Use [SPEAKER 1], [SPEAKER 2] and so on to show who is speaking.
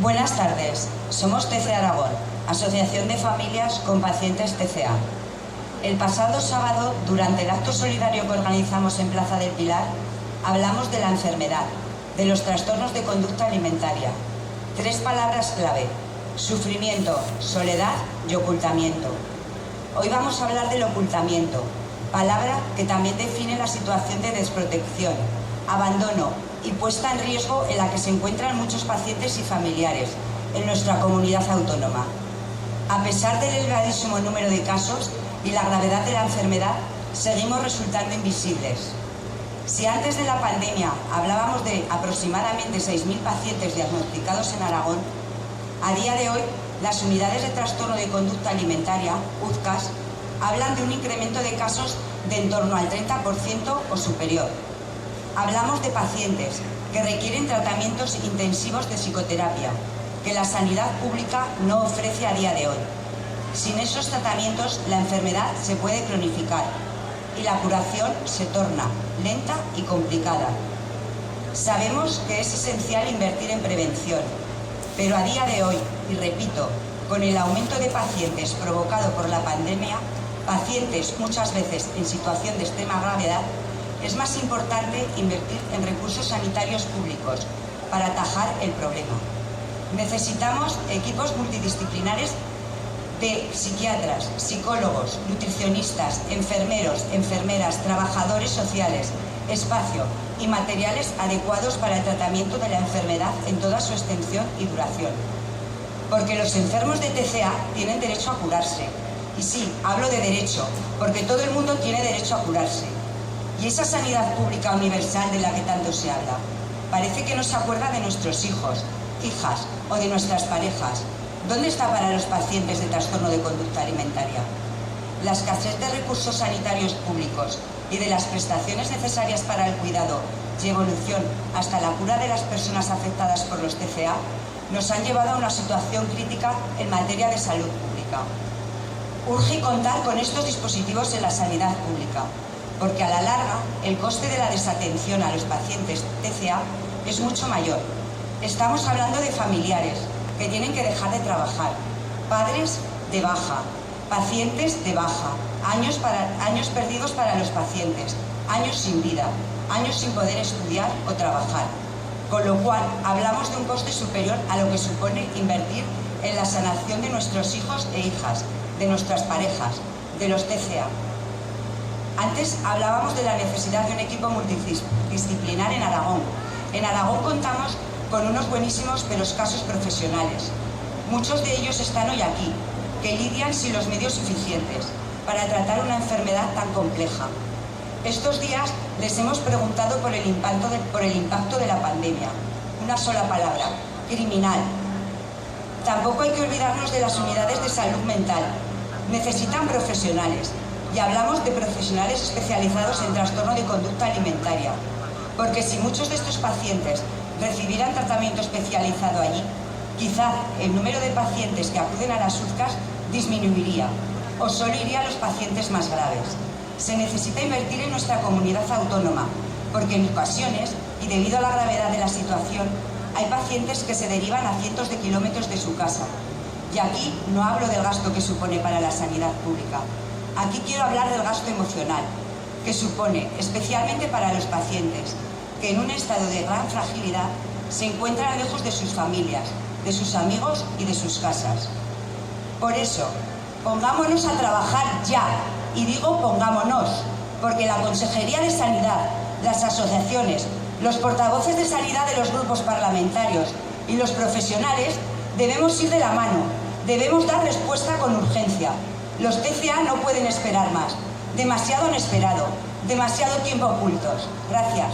[SPEAKER 1] Buenas tardes, somos TCA Aragón, Asociación de Familias con Pacientes TCA. El pasado sábado, durante el acto solidario que organizamos en Plaza del Pilar, hablamos de la enfermedad, de los trastornos de conducta alimentaria. 3 palabras clave: sufrimiento, soledad y ocultamiento. Hoy vamos a hablar del ocultamiento, palabra que también define la situación de desprotección, abandono y puesta en riesgo en la que se encuentran muchos pacientes y familiares en nuestra comunidad autónoma. A pesar del elevadísimo número de casos y la gravedad de la enfermedad, seguimos resultando invisibles. Si antes de la pandemia hablábamos de aproximadamente 6.000 pacientes diagnosticados en Aragón, a día de hoy las unidades de trastorno de conducta alimentaria, UTCAS, hablan de un incremento de casos de en torno al 30% o superior. Hablamos de pacientes que requieren tratamientos intensivos de psicoterapia, que la sanidad pública no ofrece a día de hoy. Sin esos tratamientos, la enfermedad se puede cronificar y la curación se torna lenta y complicada. Sabemos que es esencial invertir en prevención, pero a día de hoy, y repito, con el aumento de pacientes provocado por la pandemia, pacientes muchas veces en situación de extrema gravedad, es más importante invertir en recursos sanitarios públicos para atajar el problema. Necesitamos equipos multidisciplinares de psiquiatras, psicólogos, nutricionistas, enfermeros, enfermeras, trabajadores sociales, espacio y materiales adecuados para el tratamiento de la enfermedad en toda su extensión y duración. Porque los enfermos de TCA tienen derecho a curarse. Y sí, hablo de derecho, porque todo el mundo tiene derecho a curarse. Y esa sanidad pública universal de la que tanto se habla, parece que no se acuerda de nuestros hijos, hijas o de nuestras parejas. ¿Dónde está para los pacientes de trastorno de conducta alimentaria? La escasez de recursos sanitarios públicos y de las prestaciones necesarias para el cuidado y evolución hasta la cura de las personas afectadas por los TCA nos han llevado a una situación crítica en materia de salud pública. Urge contar con estos dispositivos en la sanidad pública, porque a la larga el coste de la desatención a los pacientes TCA es mucho mayor. Estamos hablando de familiares que tienen que dejar de trabajar, padres de baja, pacientes de baja, años perdidos para los pacientes, años sin vida, años sin poder estudiar o trabajar. Con lo cual, hablamos de un coste superior a lo que supone invertir en la sanación de nuestros hijos e hijas, de nuestras parejas, de los TCA. Antes hablábamos de la necesidad de un equipo multidisciplinar en Aragón. En Aragón contamos con unos buenísimos pero escasos profesionales. Muchos de ellos están hoy aquí, que lidian sin los medios suficientes para tratar una enfermedad tan compleja. Estos días les hemos preguntado por el impacto de la pandemia. Una sola palabra: criminal. Tampoco hay que olvidarnos de las unidades de salud mental. Necesitan profesionales. Y hablamos de profesionales especializados en trastorno de conducta alimentaria. Porque si muchos de estos pacientes recibieran tratamiento especializado allí, quizá el número de pacientes que acuden a las UTCAS disminuiría o solo iría a los pacientes más graves. Se necesita invertir en nuestra comunidad autónoma, porque en ocasiones, y debido a la gravedad de la situación, hay pacientes que se derivan a cientos de kilómetros de su casa. Y aquí no hablo del gasto que supone para la sanidad pública. Aquí quiero hablar del gasto emocional, que supone especialmente para los pacientes, que en un estado de gran fragilidad se encuentran lejos de sus familias, de sus amigos y de sus casas. Por eso, pongámonos a trabajar ya, y digo pongámonos, porque la Consejería de Sanidad, las asociaciones, los portavoces de sanidad de los grupos parlamentarios y los profesionales debemos ir de la mano, debemos dar respuesta con urgencia. Los TCA no pueden esperar más, demasiado han esperado, demasiado tiempo ocultos. Gracias.